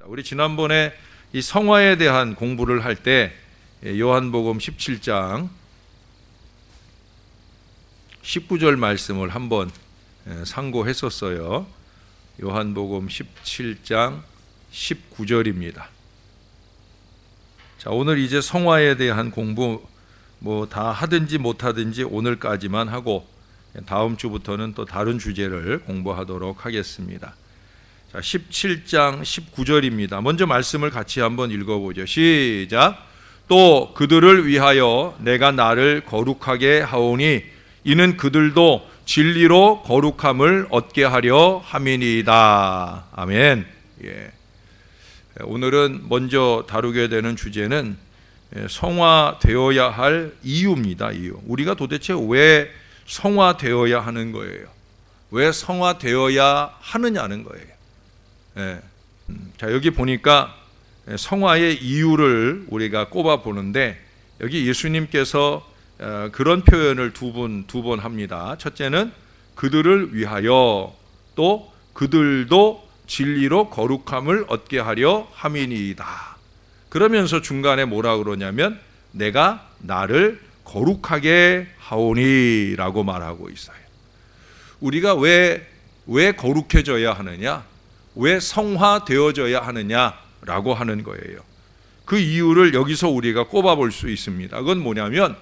우리 지난번에 이 성화에 대한 공부를 할 때 요한복음 17장 19절 말씀을 한번 상고했었어요. 요한복음 17장 19절입니다. 자, 오늘 이제 성화에 대한 공부 다 하든지 못하든지 오늘까지만 하고 다음 주부터는 또 다른 주제를 공부하도록 하겠습니다. 자, 17장 19절입니다. 먼저 말씀을 같이 한번 읽어보죠. 시작. 또 그들을 위하여 내가 나를 거룩하게 하오니 이는 그들도 진리로 거룩함을 얻게 하려 함이니이다. 아멘. 예. 오늘은 먼저 다루게 되는 주제는 성화되어야 할 이유입니다. 이유. 우리가 도대체 왜 성화되어야 하는 거예요? 왜 성화되어야 하느냐는 거예요. 예. 자, 여기 보니까 성화의 이유를 우리가 꼽아 보는데 여기 예수님께서 그런 표현을 두 번 합니다. 첫째는 그들을 위하여, 또 그들도 진리로 거룩함을 얻게 하려 함이니이다. 그러면서 중간에 뭐라 그러냐면 내가 나를 거룩하게 하오니라고 말하고 있어요. 우리가 왜 거룩해져야 하느냐? 왜 성화되어져야 하느냐라고 하는 거예요. 그 이유를 여기서 우리가 꼽아볼 수 있습니다. 그건 뭐냐면,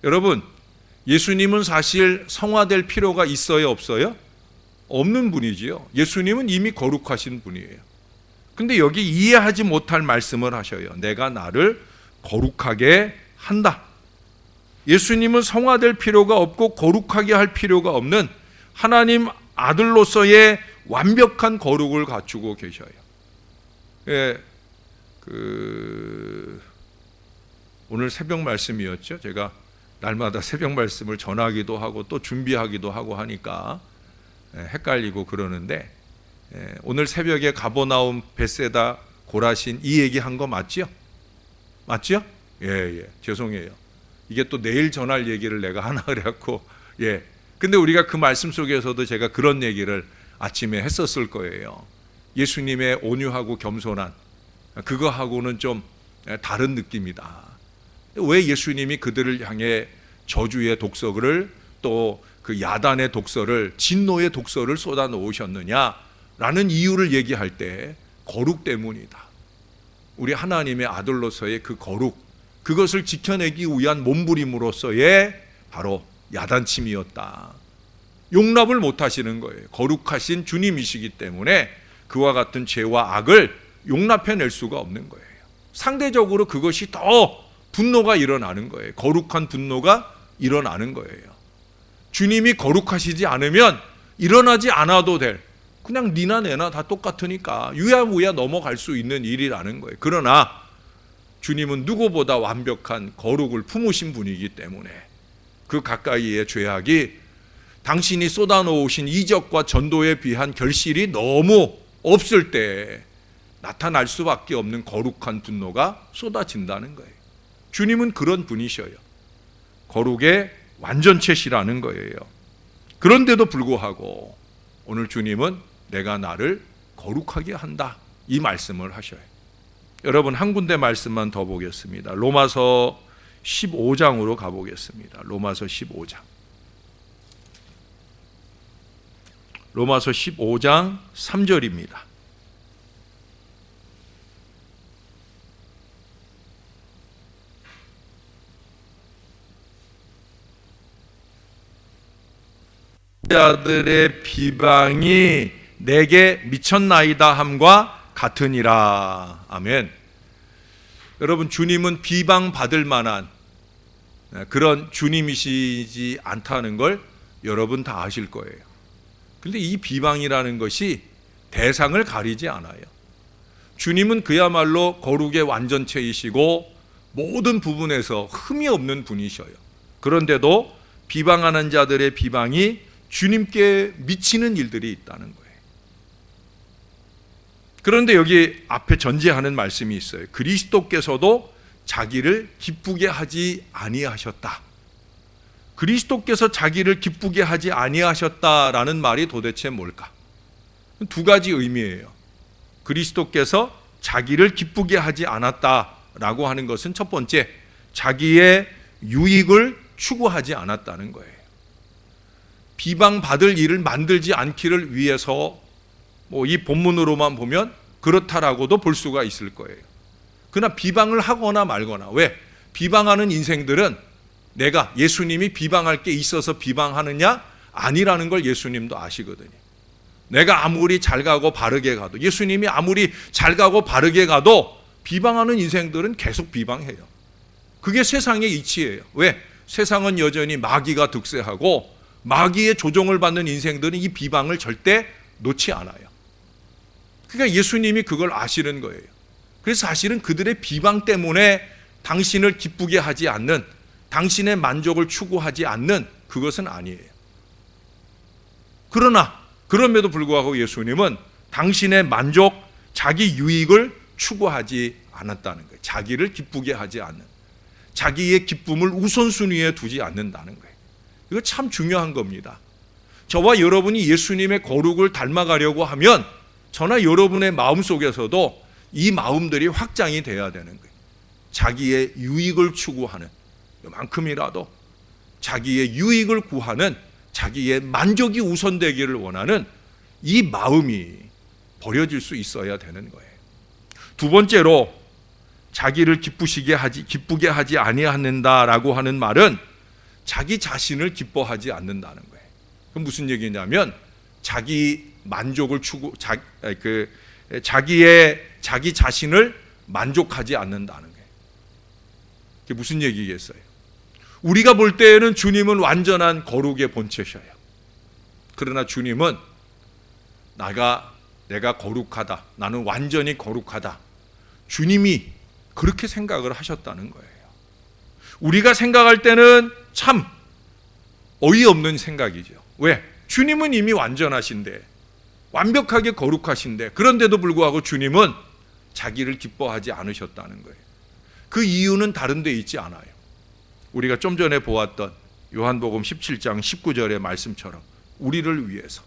여러분, 예수님은 사실 성화될 필요가 있어요, 없어요? 없는 분이지요. 예수님은 이미 거룩하신 분이에요. 근데 여기 이해하지 못할 말씀을 하셔요. 내가 나를 거룩하게 한다. 예수님은 성화될 필요가 없고 거룩하게 할 필요가 없는 하나님 아들로서의 완벽한 거룩을 갖추고 계셔요. 예, 오늘 새벽 말씀이었죠. 제가 날마다 새벽 말씀을 전하기도 하고 또 준비하기도 하고 하니까 헷갈리고 그러는데, 오늘 새벽에 가버나움 벳세다 고라신 이 얘기한 거 맞죠? 맞죠? 예, 죄송해요. 이게 또 내일 전할 얘기를 내가 하나 그래갖고, 예. 근데 우리가 그 말씀 속에서도 제가 그런 얘기를 아침에 했었을 거예요. 예수님의 온유하고 겸손한 그거하고는 좀 다른 느낌이다. 왜 예수님이 그들을 향해 저주의 독서를, 또 그 야단의 독서를, 진노의 독서를 쏟아 놓으셨느냐라는 이유를 얘기할 때 거룩 때문이다. 우리 하나님의 아들로서의 그 거룩, 그것을 지켜내기 위한 몸부림으로서의 바로 야단침이었다. 용납을 못하시는 거예요. 거룩하신 주님이시기 때문에 그와 같은 죄와 악을 용납해낼 수가 없는 거예요. 상대적으로 그것이 더 분노가 일어나는 거예요. 거룩한 분노가 일어나는 거예요. 주님이 거룩하시지 않으면 일어나지 않아도 될, 그냥 니나 내나 다 똑같으니까 유야무야 넘어갈 수 있는 일이라는 거예요. 그러나 주님은 누구보다 완벽한 거룩을 품으신 분이기 때문에 그 가까이의 죄악이 당신이 쏟아놓으신 이적과 전도에 비한 결실이 너무 없을 때 나타날 수밖에 없는 거룩한 분노가 쏟아진다는 거예요. 주님은 그런 분이셔요. 거룩의 완전체시라는 거예요. 그런데도 불구하고 오늘 주님은 내가 나를 거룩하게 한다, 이 말씀을 하셔요. 여러분, 한 군데 말씀만 더 보겠습니다. 로마서 15장으로 가보겠습니다. 로마서 15장. 로마서 15장 3절입니다. 자들의 비방이 내게 미쳤나이다 함과 같으니라. 아멘. 여러분, 주님은 비방받을 만한 그런 주님이시지 않다는 걸 여러분 다 아실 거예요. 그런데 이 비방이라는 것이 대상을 가리지 않아요. 주님은 그야말로 거룩의 완전체이시고 모든 부분에서 흠이 없는 분이셔요. 그런데도 비방하는 자들의 비방이 주님께 미치는 일들이 있다는 거예요. 그런데 여기 앞에 전제하는 말씀이 있어요. 그리스도께서도 자기를 기쁘게 하지 아니하셨다. 그리스도께서 자기를 기쁘게 하지 아니하셨다라는 말이 도대체 뭘까? 두 가지 의미예요. 그리스도께서 자기를 기쁘게 하지 않았다라고 하는 것은 첫 번째, 자기의 유익을 추구하지 않았다는 거예요. 비방받을 일을 만들지 않기를 위해서 이 본문으로만 보면 그렇다라고도 볼 수가 있을 거예요. 그러나 비방을 하거나 말거나, 왜? 비방하는 인생들은 내가 예수님이 비방할 게 있어서 비방하느냐? 아니라는 걸 예수님도 아시거든요. 내가 아무리 잘 가고 바르게 가도, 예수님이 아무리 잘 가고 바르게 가도 비방하는 인생들은 계속 비방해요. 그게 세상의 이치예요. 왜? 세상은 여전히 마귀가 득세하고 마귀의 조종을 받는 인생들은 이 비방을 절대 놓지 않아요. 그러니까 예수님이 그걸 아시는 거예요. 그래서 사실은 그들의 비방 때문에 당신을 기쁘게 하지 않는, 당신의 만족을 추구하지 않는 그것은 아니에요. 그러나 그럼에도 불구하고 예수님은 당신의 만족, 자기 유익을 추구하지 않았다는 거예요. 자기를 기쁘게 하지 않는, 자기의 기쁨을 우선순위에 두지 않는다는 거예요. 이거 참 중요한 겁니다. 저와 여러분이 예수님의 거룩을 닮아가려고 하면 저나 여러분의 마음속에서도 이 마음들이 확장이 돼야 되는 거예요. 자기의 유익을 추구하는, 요만큼이라도 자기의 유익을 구하는, 자기의 만족이 우선되기를 원하는 이 마음이 버려질 수 있어야 되는 거예요. 두 번째로, 자기를 기쁘게 하지 아니하는다라고 하는 말은 자기 자신을 기뻐하지 않는다는 거예요. 그럼 무슨 얘기냐면 자기 만족을 자기 자신을 만족하지 않는다는 거예요. 그게 무슨 얘기겠어요? 우리가 볼 때에는 주님은 완전한 거룩의 본체셔요. 그러나 주님은 내가 거룩하다, 나는 완전히 거룩하다, 주님이 그렇게 생각을 하셨다는 거예요. 우리가 생각할 때는 참 어이없는 생각이죠. 왜? 주님은 이미 완전하신데, 완벽하게 거룩하신데, 그런데도 불구하고 주님은 자기를 기뻐하지 않으셨다는 거예요. 그 이유는 다른 데 있지 않아요. 우리가 좀 전에 보았던 요한복음 17장 19절의 말씀처럼 우리를 위해서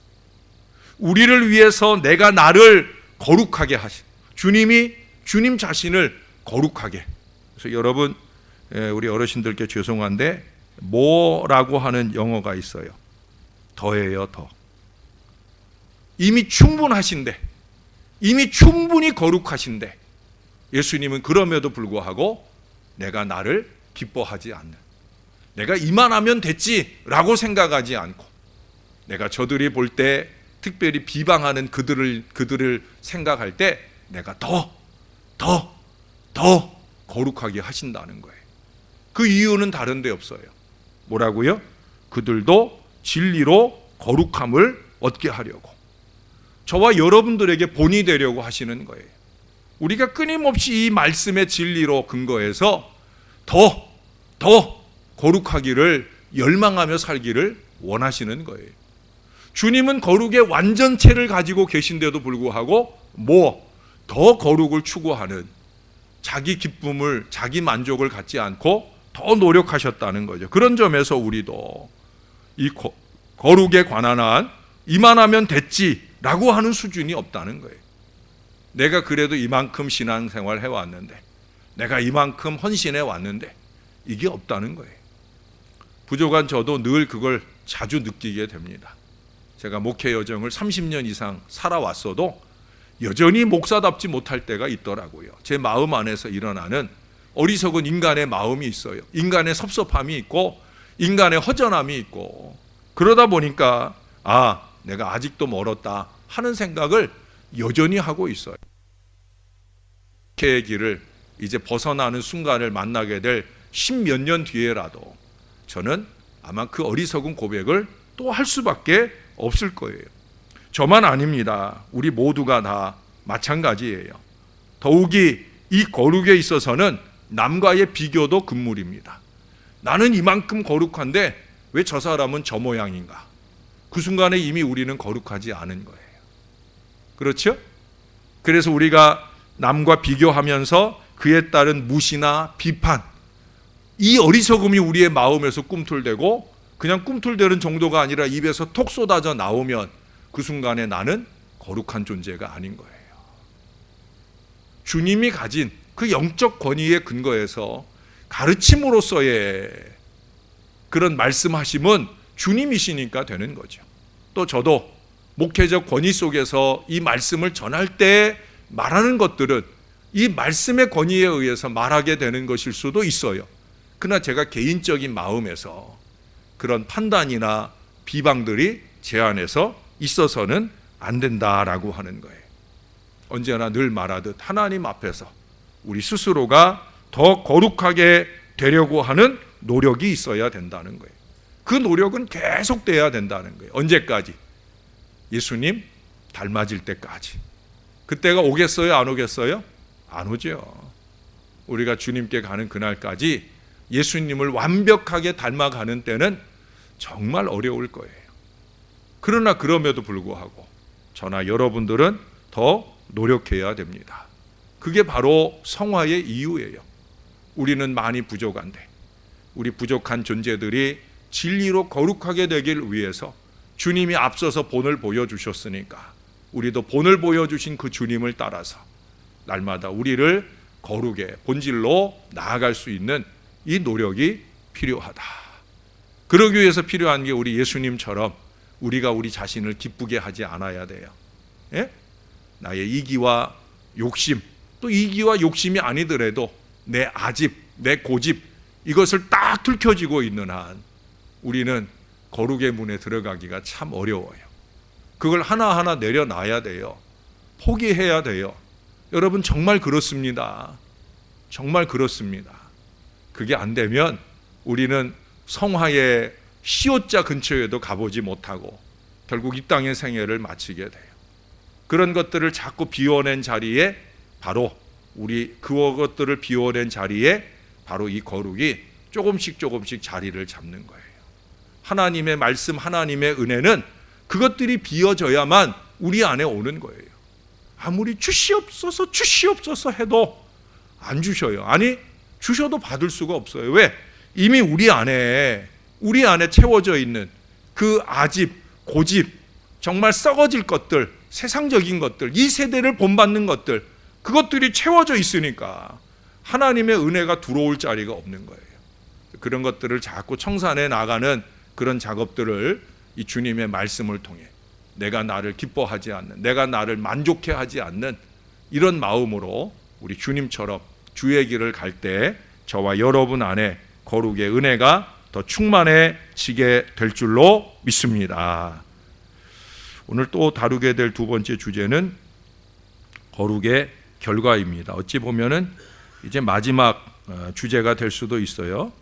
내가 나를 거룩하게 하신, 주님 자신을 거룩하게. 그래서 여러분, 우리 어르신들께 죄송한데 뭐라고 하는 영어가 있어요. 더예요, 더. 이미 충분하신데, 이미 충분히 거룩하신데 예수님은 그럼에도 불구하고 내가 나를 기뻐하지 않는, 내가 이만하면 됐지라고 생각하지 않고, 내가 저들이 볼 때 특별히 비방하는 그들을 생각할 때 내가 더 거룩하게 하신다는 거예요. 그 이유는 다른 데 없어요. 뭐라고요? 그들도 진리로 거룩함을 얻게 하려고, 저와 여러분들에게 본이 되려고 하시는 거예요. 우리가 끊임없이 이 말씀의 진리로 근거해서 더 거룩하기를 열망하며 살기를 원하시는 거예요. 주님은 거룩의 완전체를 가지고 계신데도 불구하고 더 거룩을 추구하는, 자기 기쁨을, 자기 만족을 갖지 않고 더 노력하셨다는 거죠. 그런 점에서 우리도 이 거룩에 관한 한 이만하면 됐지라고 하는 수준이 없다는 거예요. 내가 그래도 이만큼 신앙생활 해왔는데, 내가 이만큼 헌신해 왔는데, 이게 없다는 거예요. 부족한 저도 늘 그걸 자주 느끼게 됩니다. 제가 목회 여정을 30년 이상 살아왔어도 여전히 목사답지 못할 때가 있더라고요. 제 마음 안에서 일어나는 어리석은 인간의 마음이 있어요. 인간의 섭섭함이 있고 인간의 허전함이 있고, 그러다 보니까 내가 아직도 멀었다 하는 생각을 여전히 하고 있어요. 목회의 길을 이제 벗어나는 순간을 만나게 될 10몇 년 뒤에라도 저는 아마 그 어리석은 고백을 또 할 수밖에 없을 거예요. 저만 아닙니다. 우리 모두가 다 마찬가지예요. 더욱이 이 거룩에 있어서는 남과의 비교도 금물입니다. 나는 이만큼 거룩한데 왜 저 사람은 저 모양인가? 그 순간에 이미 우리는 거룩하지 않은 거예요. 그렇죠? 그래서 우리가 남과 비교하면서 그에 따른 무시나 비판, 이 어리석음이 우리의 마음에서 꿈틀대고 그냥 꿈틀대는 정도가 아니라 입에서 톡 쏟아져 나오면 그 순간에 나는 거룩한 존재가 아닌 거예요. 주님이 가진 그 영적 권위에 근거해서 가르침으로서의 그런 말씀하심은 주님이시니까 되는 거죠. 또 저도 목회적 권위 속에서 이 말씀을 전할 때 말하는 것들은 이 말씀의 권위에 의해서 말하게 되는 것일 수도 있어요. 그러나 제가 개인적인 마음에서 그런 판단이나 비방들이 제 안에서 있어서는 안 된다라고 하는 거예요. 언제나 늘 말하듯 하나님 앞에서 우리 스스로가 더 거룩하게 되려고 하는 노력이 있어야 된다는 거예요. 그 노력은 계속돼야 된다는 거예요. 언제까지? 예수님 닮아질 때까지. 그때가 오겠어요? 안 오겠어요? 안 오죠. 우리가 주님께 가는 그날까지 예수님을 완벽하게 닮아가는 때는 정말 어려울 거예요. 그러나 그럼에도 불구하고 저나 여러분들은 더 노력해야 됩니다. 그게 바로 성화의 이유예요. 우리는 많이 부족한데 우리 부족한 존재들이 진리로 거룩하게 되길 위해서 주님이 앞서서 본을 보여주셨으니까 우리도 본을 보여주신 그 주님을 따라서 날마다 우리를 거룩의 본질로 나아갈 수 있는 이 노력이 필요하다. 그러기 위해서 필요한 게 우리 예수님처럼 우리가 우리 자신을 기쁘게 하지 않아야 돼요. 예? 나의 이기와 욕심, 또 이기와 욕심이 아니더라도 내 아집, 내 고집, 이것을 딱 들켜지고 있는 한 우리는 거룩의 문에 들어가기가 참 어려워요. 그걸 하나하나 내려놔야 돼요. 포기해야 돼요. 여러분 정말 그렇습니다. 정말 그렇습니다. 그게 안 되면 우리는 성화의 시옷자 근처에도 가보지 못하고 결국 이 땅의 생애를 마치게 돼요. 그런 것들을 자꾸 비워낸 자리에 바로 우리 그것들을 비워낸 자리에 바로 이 거룩이 조금씩 자리를 잡는 거예요. 하나님의 말씀, 하나님의 은혜는 그것들이 비워져야만 우리 안에 오는 거예요. 아무리 주시옵소서 해도 안 주셔요. 아니 주셔도 받을 수가 없어요. 왜? 이미 우리 안에 채워져 있는 그 아집, 고집, 정말 썩어질 것들, 세상적인 것들, 이 세대를 본받는 것들, 그것들이 채워져 있으니까 하나님의 은혜가 들어올 자리가 없는 거예요. 그런 것들을 자꾸 청산해 나가는 그런 작업들을 이 주님의 말씀을 통해 내가 나를 기뻐하지 않는, 내가 나를 만족해 하지 않는 이런 마음으로 우리 주님처럼 주의 길을 갈 때 저와 여러분 안에 거룩의 은혜가 더 충만해지게 될 줄로 믿습니다. 오늘 또 다루게 될 두 번째 주제는 거룩의 결과입니다. 어찌 보면은 이제 마지막 주제가 될 수도 있어요.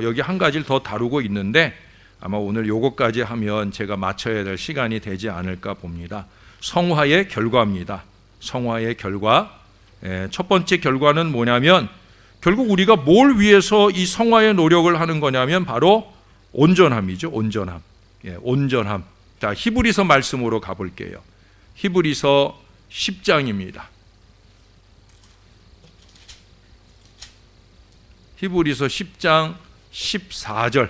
여기 한 가지를 더 다루고 있는데 아마 오늘 요거까지 하면 제가 맞춰야 될 시간이 되지 않을까 봅니다. 성화의 결과입니다. 성화의 결과. 첫 번째 결과는 뭐냐면 결국 우리가 뭘 위해서 이 성화의 노력을 하는 거냐면 바로 온전함이죠. 온전함. 온전함. 자, 히브리서 말씀으로 가볼게요. 히브리서 10장입니다. 히브리서 10장 14절.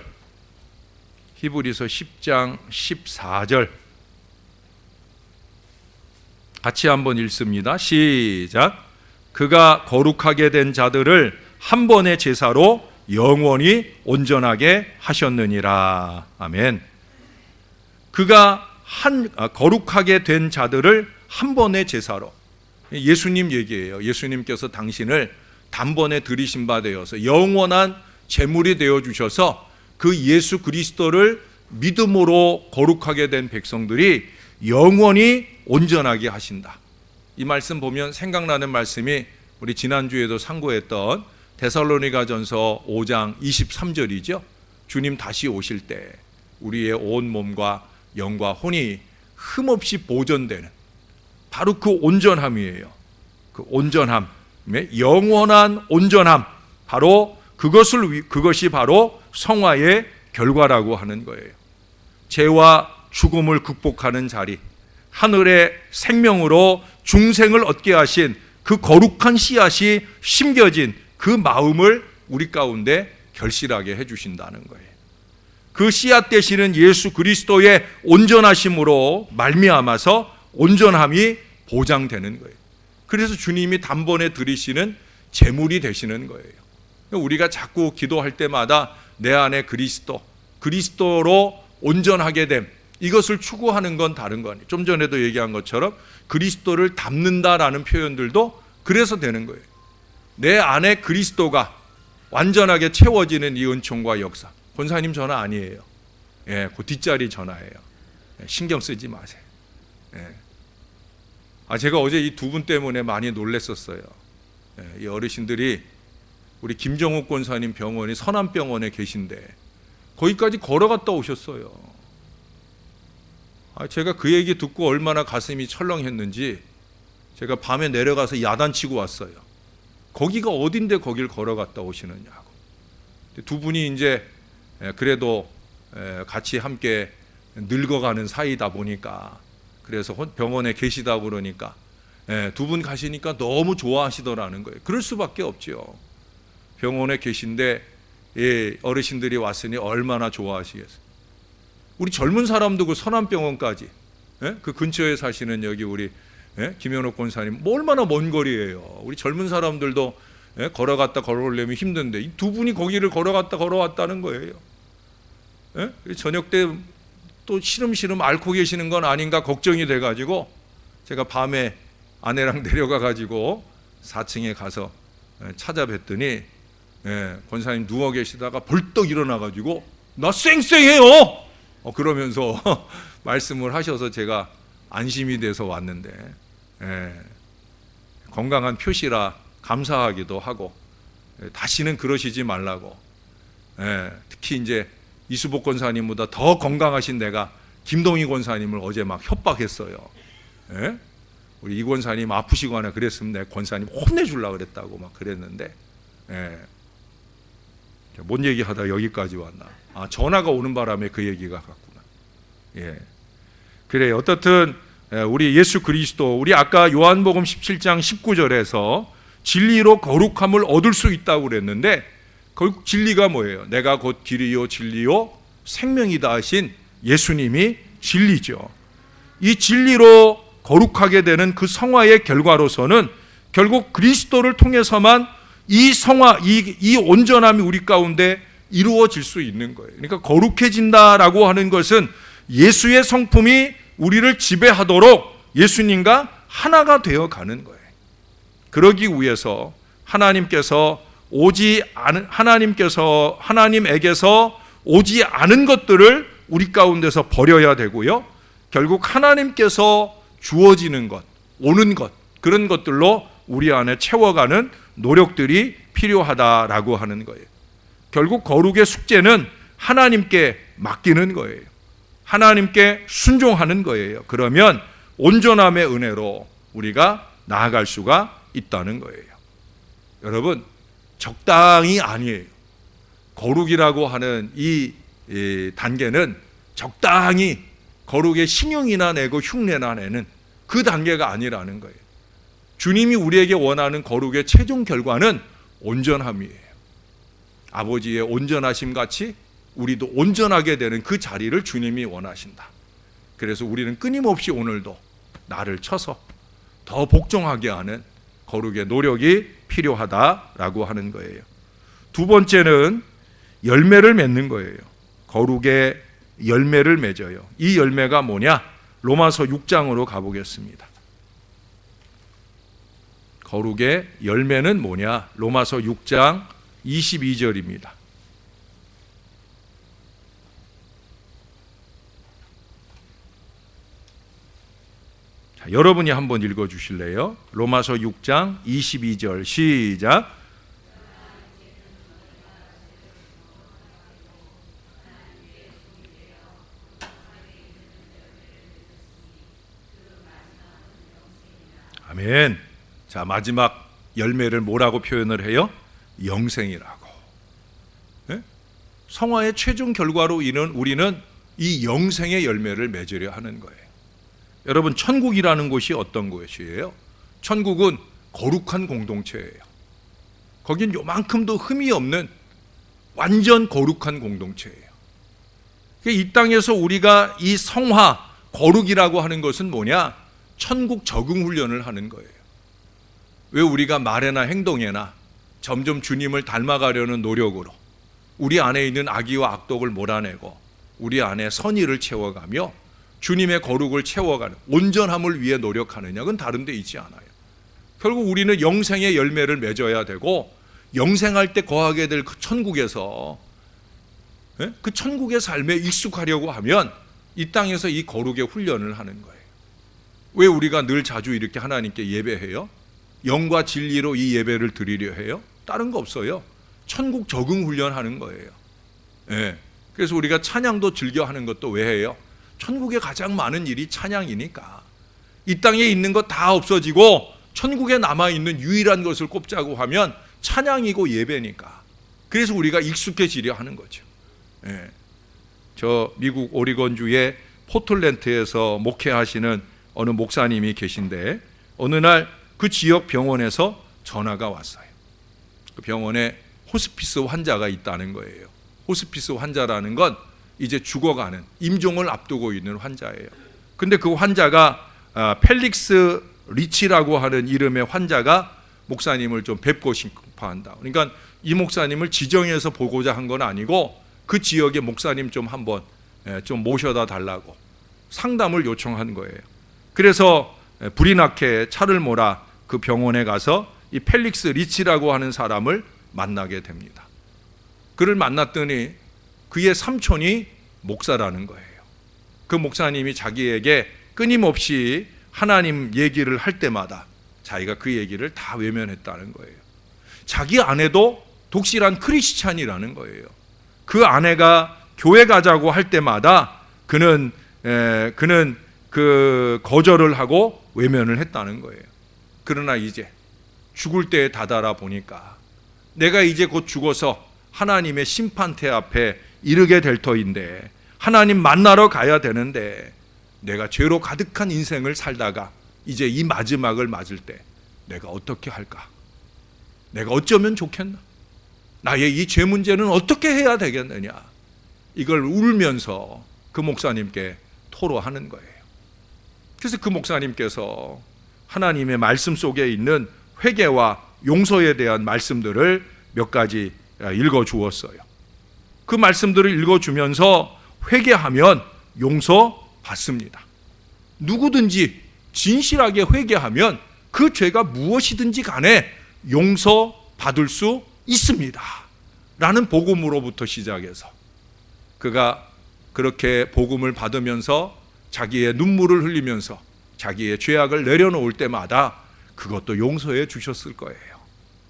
히브리서 10장 14절. 같이 한번 읽습니다. 시작. 그가 거룩하게 된 자들을 한 번의 제사로 영원히 온전하게 하셨느니라. 아멘. 그가 거룩하게 된 자들을 한 번의 제사로. 예수님 얘기예요. 예수님께서 당신을 단번에 들이신 바 되어서 영원한 제물이 되어주셔서 그 예수 그리스도를 믿음으로 거룩하게 된 백성들이 영원히 온전하게 하신다. 이 말씀 보면 생각나는 말씀이 우리 지난주에도 상고했던 데살로니가전서 5장 23절이죠. 주님 다시 오실 때 우리의 온 몸과 영과 혼이 흠없이 보존되는 바로 그 온전함이에요. 그 온전함, 영원한 온전함, 바로 그것이 바로 성화의 결과라고 하는 거예요. 죄와 죽음을 극복하는 자리, 하늘의 생명으로 중생을 얻게 하신 그 거룩한 씨앗이 심겨진 그 마음을 우리 가운데 결실하게 해주신다는 거예요. 그 씨앗 되시는 예수 그리스도의 온전하심으로 말미암아서 온전함이 보장되는 거예요. 그래서 주님이 단번에 드리시는 제물이 되시는 거예요. 우리가 자꾸 기도할 때마다 내 안에 그리스도로 온전하게 됨, 이것을 추구하는 건 다른 거 아니에요. 좀 전에도 얘기한 것처럼 그리스도를 담는다라는 표현들도 그래서 되는 거예요. 내 안에 그리스도가 완전하게 채워지는 이 은총과 역사. 권사님 전화 아니에요. 예, 그 뒷자리 전화예요. 신경 쓰지 마세요. 예. 제가 어제 이 두 분 때문에 많이 놀랬었어요. 이 어르신들이 우리 김정욱 권사님 병원이 선암병원에 계신데 거기까지 걸어갔다 오셨어요. 제가 그 얘기 듣고 얼마나 가슴이 철렁했는지 제가 밤에 내려가서 야단치고 왔어요. 거기가 어딘데 거길 걸어갔다 오시느냐고. 두 분이 이제 그래도 같이 함께 늙어가는 사이다 보니까, 그래서 병원에 계시다 그러니까 두 분 가시니까 너무 좋아하시더라는 거예요. 그럴 수밖에 없죠. 병원에 계신데 어르신들이 왔으니 얼마나 좋아하시겠어요. 우리 젊은 사람도 그 선암병원까지, 그 근처에 사시는 여기 우리 김현옥 권사님, 뭐 얼마나 먼 거리예요. 우리 젊은 사람들도 걸어갔다 걸어오려면 힘든데 이 두 분이 거기를 걸어갔다 걸어왔다는 거예요. 저녁 때 또 시름시름 앓고 계시는 건 아닌가 걱정이 돼가지고 제가 밤에 아내랑 내려가가지고 4층에 가서 찾아뵀더니 권사님 누워 계시다가 벌떡 일어나가지고 나 쌩쌩해요 그러면서 말씀을 하셔서 제가 안심이 돼서 왔는데, 건강한 표시라 감사하기도 하고, 다시는 그러시지 말라고, 특히 이제 이수복 권사님보다 더 건강하신 내가 김동희 권사님을 어제 막 협박했어요. 우리 이 권사님 아프시거나 그랬으면 내 권사님 혼내주려고 그랬다고 막 그랬는데, 뭔 얘기하다 여기까지 왔나. 전화가 오는 바람에 그 얘기가 갔구나. 그래, 어떻든 우리 예수 그리스도, 우리 아까 요한복음 17장 19절에서 진리로 거룩함을 얻을 수 있다고 그랬는데, 결국 진리가 뭐예요? 내가 곧 길이요 진리요 생명이다 하신 예수님이 진리죠. 이 진리로 거룩하게 되는 그 성화의 결과로서는 결국 그리스도를 통해서만 이 성화, 이 온전함이 우리 가운데 이루어질 수 있는 거예요. 그러니까 거룩해진다라고 하는 것은 예수의 성품이 우리를 지배하도록 예수님과 하나가 되어 가는 거예요. 그러기 위해서 하나님께서 하나님에게서 오지 않은 것들을 우리 가운데서 버려야 되고요. 결국 하나님께서 주어지는 것, 오는 것, 그런 것들로 우리 안에 채워가는 노력들이 필요하다라고 하는 거예요. 결국 거룩의 숙제는 하나님께 맡기는 거예요. 하나님께 순종하는 거예요. 그러면 온전함의 은혜로 우리가 나아갈 수가 있다는 거예요. 여러분, 적당히 아니에요. 거룩이라고 하는 이 단계는 적당히 거룩의 신용이나 내고 흉내나 내는 그 단계가 아니라는 거예요. 주님이 우리에게 원하는 거룩의 최종 결과는 온전함이에요. 아버지의 온전하심 같이 우리도 온전하게 되는 그 자리를 주님이 원하신다. 그래서 우리는 끊임없이 오늘도 나를 쳐서 더 복종하게 하는 거룩의 노력이 필요하다라고 하는 거예요. 두 번째는 열매를 맺는 거예요. 거룩의 열매를 맺어요. 이 열매가 뭐냐? 로마서 6장으로 가보겠습니다. 거룩의 열매는 뭐냐? 로마서 6장 22절입니다. 자, 여러분이 한번 읽어주실래요? 로마서 6장 22절 시작. 아멘. 자, 마지막 열매를 뭐라고 표현을 해요? 영생이라고. 네? 성화의 최종 결과로 우리는 이 영생의 열매를 맺으려 하는 거예요. 여러분, 천국이라는 곳이 어떤 곳이에요? 천국은 거룩한 공동체예요. 거긴 요만큼도 흠이 없는 완전 거룩한 공동체예요. 이 땅에서 우리가 이 성화, 거룩이라고 하는 것은 뭐냐? 천국 적응 훈련을 하는 거예요. 왜 우리가 말에나 행동에나 점점 주님을 닮아가려는 노력으로 우리 안에 있는 악의와 악독을 몰아내고 우리 안에 선의를 채워가며 주님의 거룩을 채워가는 온전함을 위해 노력하느냐? 그건 다른 데 있지 않아요. 결국 우리는 영생의 열매를 맺어야 되고 영생할 때 거하게 될 그 천국에서 그 천국의 삶에 익숙하려고 하면 이 땅에서 이 거룩의 훈련을 하는 거예요. 왜 우리가 늘 자주 이렇게 하나님께 예배해요? 영과 진리로 이 예배를 드리려 해요? 다른 거 없어요. 천국 적응 훈련하는 거예요. 그래서 우리가 찬양도 즐겨 하는 것도 왜 해요? 천국에 가장 많은 일이 찬양이니까. 이 땅에 있는 거 다 없어지고 천국에 남아있는 유일한 것을 꼽자고 하면 찬양이고 예배니까. 그래서 우리가 익숙해지려 하는 거죠. 저 미국 오리건주의 포틀랜드에서 목회하시는 어느 목사님이 계신데 어느 날 그 지역 병원에서 전화가 왔어요. 그 병원에 호스피스 환자가 있다는 거예요. 호스피스 환자라는 건 이제 죽어가는, 임종을 앞두고 있는 환자예요. 근데 그 환자가 펠릭스 리치라고 하는 이름의 환자가 목사님을 좀 뵙고 싶어 한다. 그러니까 이 목사님을 지정해서 보고자 한 건 아니고 그 지역의 목사님 좀 한번 좀 모셔다 달라고 상담을 요청한 거예요. 그래서 불이 나게 차를 몰아 그 병원에 가서 이 펠릭스 리치라고 하는 사람을 만나게 됩니다. 그를 만났더니 그의 삼촌이 목사라는 거예요. 그 목사님이 자기에게 끊임없이 하나님 얘기를 할 때마다 자기가 그 얘기를 다 외면했다는 거예요. 자기 아내도 독실한 크리스찬이라는 거예요. 그 아내가 교회 가자고 할 때마다 그는 그 거절을 하고 외면을 했다는 거예요. 그러나 이제 죽을 때에 다다라 보니까 내가 이제 곧 죽어서 하나님의 심판대 앞에 이르게 될 터인데 하나님 만나러 가야 되는데 내가 죄로 가득한 인생을 살다가 이제 이 마지막을 맞을 때 내가 어떻게 할까? 내가 어쩌면 좋겠나? 나의 이 죄 문제는 어떻게 해야 되겠느냐? 이걸 울면서 그 목사님께 토로하는 거예요. 그래서 그 목사님께서 하나님의 말씀 속에 있는 회개와 용서에 대한 말씀들을 몇 가지 읽어주었어요. 그 말씀들을 읽어주면서 회개하면 용서받습니다. 누구든지 진실하게 회개하면 그 죄가 무엇이든지 간에 용서받을 수 있습니다. 라는 복음으로부터 시작해서 그가 그렇게 복음을 받으면서 자기의 눈물을 흘리면서 자기의 죄악을 내려놓을 때마다 그것도 용서해 주셨을 거예요.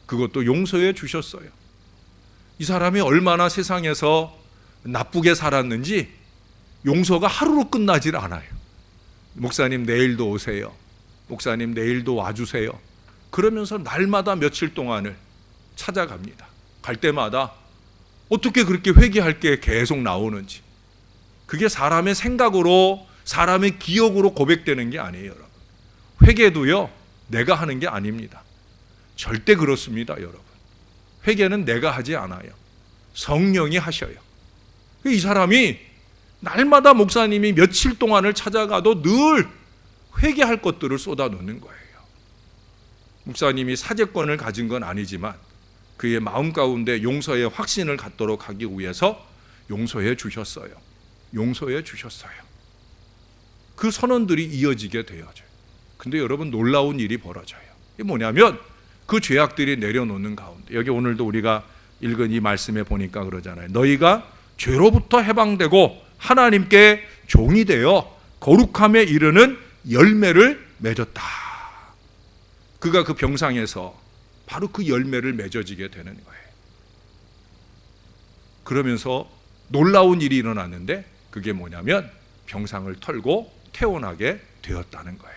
그것도 용서해 주셨어요. 이 사람이 얼마나 세상에서 나쁘게 살았는지 용서가 하루로 끝나질 않아요. 목사님 내일도 오세요. 목사님 내일도 와주세요. 그러면서 날마다 며칠 동안을 찾아갑니다. 갈 때마다 어떻게 그렇게 회개할 게 계속 나오는지. 그게 사람의 생각으로 사람의 기억으로 고백되는 게 아니에요, 여러분. 회개도요 내가 하는 게 아닙니다. 절대 그렇습니다, 여러분. 회개는 내가 하지 않아요. 성령이 하셔요. 이 사람이 날마다 목사님이 며칠 동안을 찾아가도 늘 회개할 것들을 쏟아놓는 거예요. 목사님이 사제권을 가진 건 아니지만 그의 마음 가운데 용서의 확신을 갖도록 하기 위해서 용서해 주셨어요. 용서해 주셨어요. 그 선언들이 이어지게 되어져요. 근데 여러분 놀라운 일이 벌어져요. 이게 뭐냐면 그 죄악들이 내려놓는 가운데 여기 오늘도 우리가 읽은 이 말씀에 보니까 그러잖아요. 너희가 죄로부터 해방되고 하나님께 종이 되어 거룩함에 이르는 열매를 맺었다. 그가 그 병상에서 바로 그 열매를 맺어지게 되는 거예요. 그러면서 놀라운 일이 일어났는데 그게 뭐냐면 병상을 털고 퇴원하게 되었다는 거예요.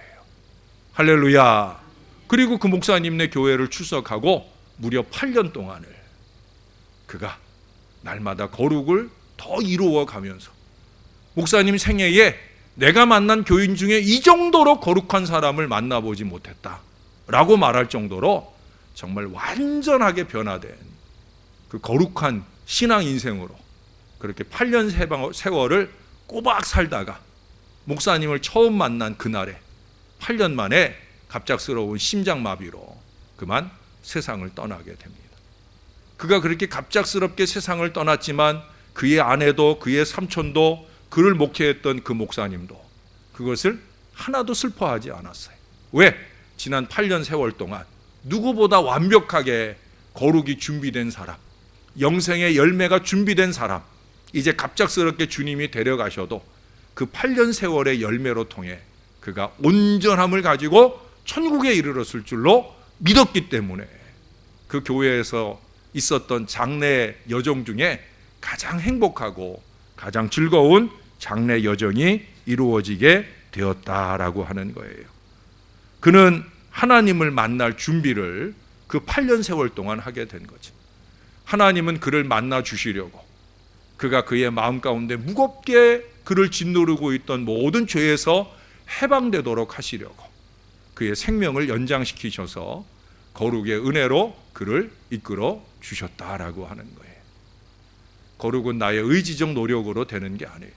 할렐루야. 그리고 그 목사님네 교회를 출석하고 무려 8년 동안을 그가 날마다 거룩을 더 이루어가면서 목사님 생애에 내가 만난 교인 중에 이 정도로 거룩한 사람을 만나보지 못했다 라고 말할 정도로 정말 완전하게 변화된 그 거룩한 신앙 인생으로 그렇게 8년 세월을 꼬박 살다가 목사님을 처음 만난 그날에 8년 만에 갑작스러운 심장마비로 그만 세상을 떠나게 됩니다. 그가 그렇게 갑작스럽게 세상을 떠났지만 그의 아내도 그의 삼촌도 그를 목회했던 그 목사님도 그것을 하나도 슬퍼하지 않았어요. 왜? 지난 8년 세월 동안 누구보다 완벽하게 거룩이 준비된 사람, 영생의 열매가 준비된 사람, 이제 갑작스럽게 주님이 데려가셔도 그 8년 세월의 열매로 통해 그가 온전함을 가지고 천국에 이르렀을 줄로 믿었기 때문에 그 교회에서 있었던 장례 여정 중에 가장 행복하고 가장 즐거운 장례 여정이 이루어지게 되었다라고 하는 거예요. 그는 하나님을 만날 준비를 그 8년 세월 동안 하게 된 거죠. 하나님은 그를 만나 주시려고 그가 그의 마음 가운데 무겁게 그를 짓누르고 있던 모든 죄에서 해방되도록 하시려고 그의 생명을 연장시키셔서 거룩의 은혜로 그를 이끌어 주셨다라고 하는 거예요. 거룩은 나의 의지적 노력으로 되는 게 아니에요.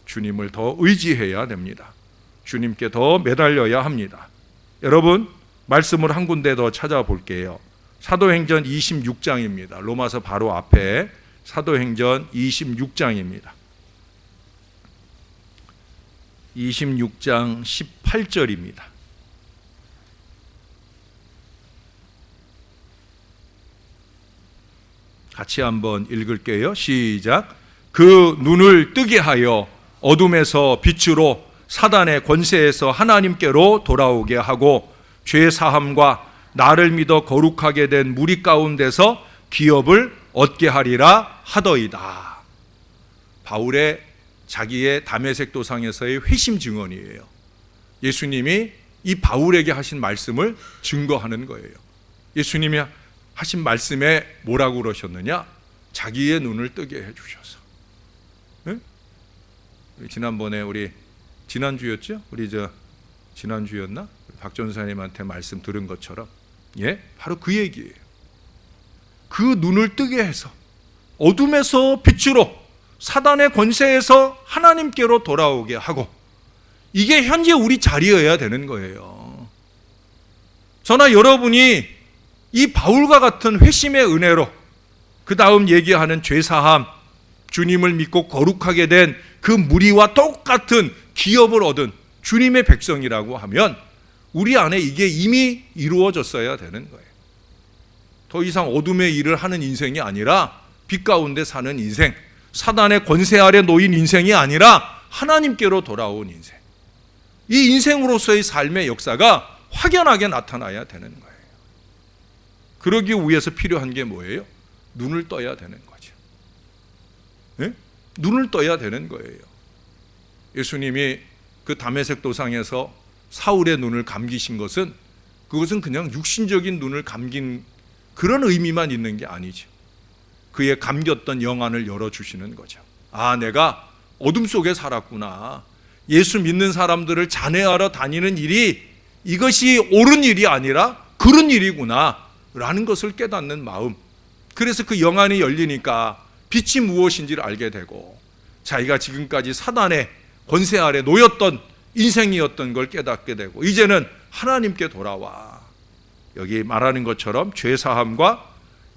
주님을 더 의지해야 됩니다. 주님께 더 매달려야 합니다. 여러분, 말씀을 한 군데 더 찾아볼게요. 사도행전 26장입니다. 로마서 바로 앞에 사도행전 26장입니다. 26장 18절입니다. 같이 한번 읽을게요. 시작. 그 눈을 뜨게 하여 어둠에서 빛으로 사단의 권세에서 하나님께로 돌아오게 하고 죄 사함과 나를 믿어 거룩하게 된 무리 가운데서 기업을 얻게 하리라 하더이다. 바울의 자기의 다메섹 도상에서의 회심 증언이에요. 예수님이 이 바울에게 하신 말씀을 증거하는 거예요. 예수님이 하신 말씀에 뭐라고 그러셨느냐? 자기의 눈을 뜨게 해주셔서. 네? 지난번에 우리 지난주였죠? 지난주였나? 박 전사님한테 말씀 들은 것처럼 바로 그 얘기예요. 그 눈을 뜨게 해서 어둠에서 빛으로 사단의 권세에서 하나님께로 돌아오게 하고, 이게 현재 우리 자리여야 되는 거예요. 저나 여러분이 이 바울과 같은 회심의 은혜로 그 다음 얘기하는 죄사함, 주님을 믿고 거룩하게 된 그 무리와 똑같은 기업을 얻은 주님의 백성이라고 하면 우리 안에 이게 이미 이루어졌어야 되는 거예요. 더 이상 어둠의 일을 하는 인생이 아니라 빛 가운데 사는 인생, 사단의 권세 아래 놓인 인생이 아니라 하나님께로 돌아온 인생, 이 인생으로서의 삶의 역사가 확연하게 나타나야 되는 거예요. 그러기 위해서 필요한 게 뭐예요? 눈을 떠야 되는 거죠. 네? 눈을 떠야 되는 거예요. 예수님이 그 다메섹 도상에서 사울의 눈을 감기신 것은 그것은 그냥 육신적인 눈을 감긴 그런 의미만 있는 게 아니죠. 그의 감겼던 영안을 열어주시는 거죠. 아, 내가 어둠 속에 살았구나. 예수 믿는 사람들을 잔해하러 다니는 일이 이것이 옳은 일이 아니라 그런 일이구나 라는 것을 깨닫는 마음. 그래서 그 영안이 열리니까 빛이 무엇인지를 알게 되고 자기가 지금까지 사단의 권세 아래 놓였던 인생이었던 걸 깨닫게 되고 이제는 하나님께 돌아와. 여기 말하는 것처럼 죄사함과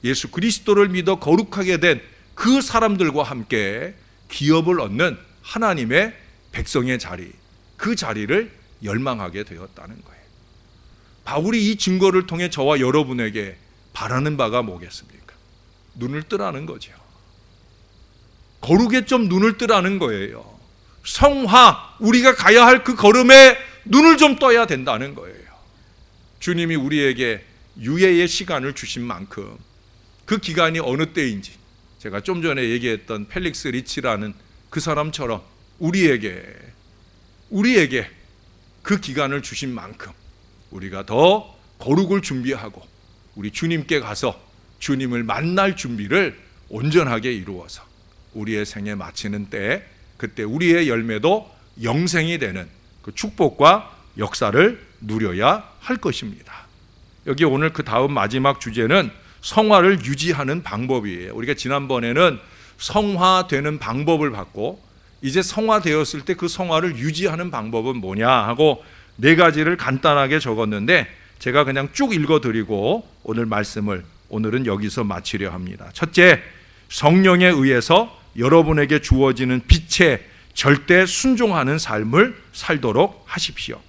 예수 그리스도를 믿어 거룩하게 된 그 사람들과 함께 기업을 얻는 하나님의 백성의 자리, 그 자리를 열망하게 되었다는 거예요. 바울이 이 증거를 통해 저와 여러분에게 바라는 바가 뭐겠습니까? 눈을 뜨라는 거죠. 거룩에 좀 눈을 뜨라는 거예요. 성화, 우리가 가야 할 그 걸음에 눈을 좀 떠야 된다는 거예요. 주님이 우리에게 유예의 시간을 주신 만큼 그 기간이 어느 때인지, 제가 좀 전에 얘기했던 펠릭스 리치라는 그 사람처럼 우리에게 그 기간을 주신 만큼 우리가 더 거룩을 준비하고 우리 주님께 가서 주님을 만날 준비를 온전하게 이루어서 우리의 생에 마치는 때, 그때 우리의 열매도 영생이 되는 그 축복과 역사를 누려야 할 것입니다. 여기 오늘 그 다음 마지막 주제는 성화를 유지하는 방법이에요. 우리가 지난번에는 성화되는 방법을 봤고, 이제 성화되었을 때 그 성화를 유지하는 방법은 뭐냐 하고 4가지를 간단하게 적었는데, 제가 그냥 쭉 읽어드리고 오늘은 여기서 마치려 합니다. 첫째, 성령에 의해서 여러분에게 주어지는 빛에 절대 순종하는 삶을 살도록 하십시오.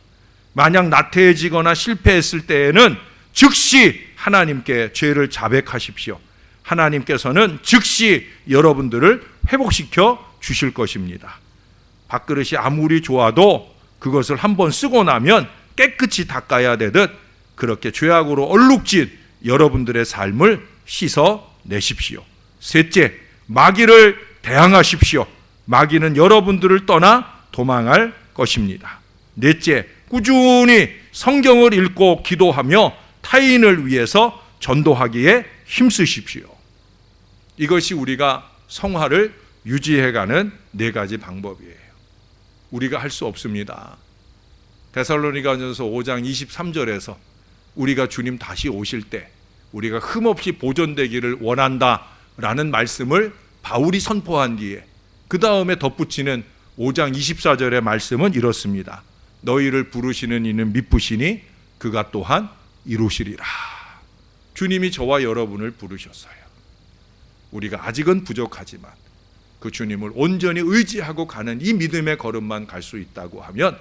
만약 나태해지거나 실패했을 때에는 즉시 하나님께 죄를 자백하십시오. 하나님께서는 즉시 여러분들을 회복시켜 주실 것입니다. 밥그릇이 아무리 좋아도 그것을 한번 쓰고 나면 깨끗이 닦아야 되듯 그렇게 죄악으로 얼룩진 여러분들의 삶을 씻어내십시오. 셋째, 마귀를 대항하십시오. 마귀는 여러분들을 떠나 도망할 것입니다. 넷째, 꾸준히 성경을 읽고 기도하며 타인을 위해서 전도하기에 힘쓰십시오. 이것이 우리가 성화를 유지해가는 4가지 방법이에요. 우리가 할 수 없습니다. 데살로니가전서 5장 23절에서 우리가 주님 다시 오실 때 우리가 흠없이 보존되기를 원한다라는 말씀을 바울이 선포한 뒤에 그 다음에 덧붙이는 5장 24절의 말씀은 이렇습니다. 너희를 부르시는 이는 미쁘시니 그가 또한 이루시리라. 주님이 저와 여러분을 부르셨어요. 우리가 아직은 부족하지만 그 주님을 온전히 의지하고 가는 이 믿음의 걸음만 갈 수 있다고 하면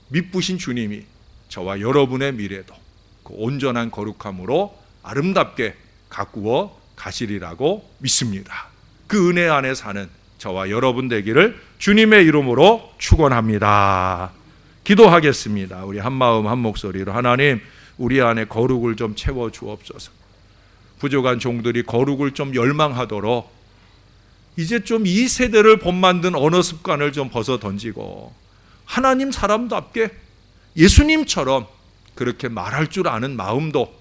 미쁘신 주님이 저와 여러분의 미래도 그 온전한 거룩함으로 아름답게 가꾸어 가시리라고 믿습니다. 그 은혜 안에 사는 저와 여러분 되기를 주님의 이름으로 축원합니다. 기도하겠습니다. 우리 한마음 한 목소리로 하나님, 우리 안에 거룩을 좀 채워 주옵소서. 부족한 종들이 거룩을 좀 열망하도록 이제 좀 이 세대를 본만든 언어 습관을 좀 벗어 던지고 하나님 사람답게 예수님처럼 그렇게 말할 줄 아는 마음도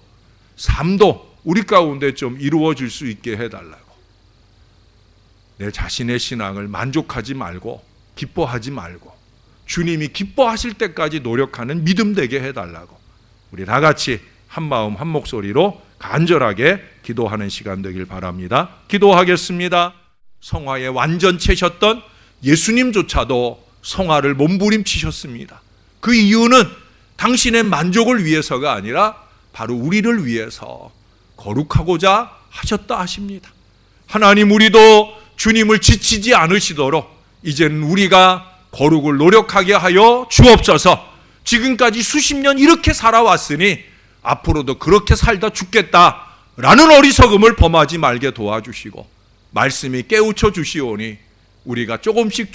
삶도 우리 가운데 좀 이루어질 수 있게 해달라고. 내 자신의 신앙을 만족하지 말고 기뻐하지 말고 주님이 기뻐하실 때까지 노력하는 믿음 되게 해달라고 우리 다 같이 한 마음 한 목소리로 간절하게 기도하는 시간 되길 바랍니다. 기도하겠습니다. 성화의 완전체셨던 예수님조차도 성화를 몸부림치셨습니다. 그 이유는 당신의 만족을 위해서가 아니라 바로 우리를 위해서 거룩하고자 하셨다 하십니다. 하나님, 우리도 주님을 지치지 않으시도록 이제는 우리가 거룩을 노력하게 하여 주옵소서. 지금까지 수십 년 이렇게 살아왔으니 앞으로도 그렇게 살다 죽겠다라는 어리석음을 범하지 말게 도와주시고 말씀이 깨우쳐 주시오니 우리가 조금씩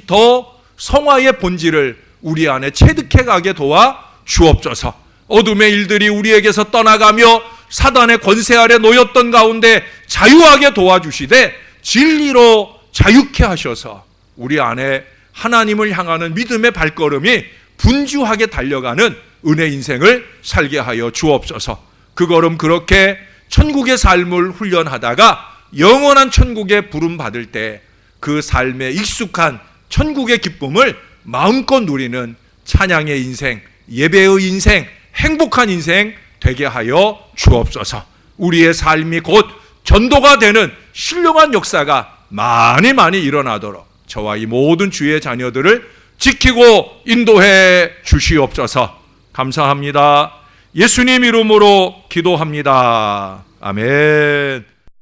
더 성화의 본질을 우리 안에 체득해 가게 도와 주옵소서. 어둠의 일들이 우리에게서 떠나가며 사단의 권세 아래 놓였던 가운데 자유하게 도와주시되 진리로 자유케 하셔서 우리 안에 하나님을 향하는 믿음의 발걸음이 분주하게 달려가는 은혜 인생을 살게 하여 주옵소서. 그 걸음 그렇게 천국의 삶을 훈련하다가 영원한 천국의 부름 받을 때 그 삶에 익숙한 천국의 기쁨을 마음껏 누리는 찬양의 인생, 예배의 인생, 행복한 인생 되게 하여 주옵소서. 우리의 삶이 곧 전도가 되는 신령한 역사가 많이 일어나도록 저와 이 모든 주의 자녀들을 지키고 인도해 주시옵소서. 감사합니다. 예수님 이름으로 기도합니다. 아멘.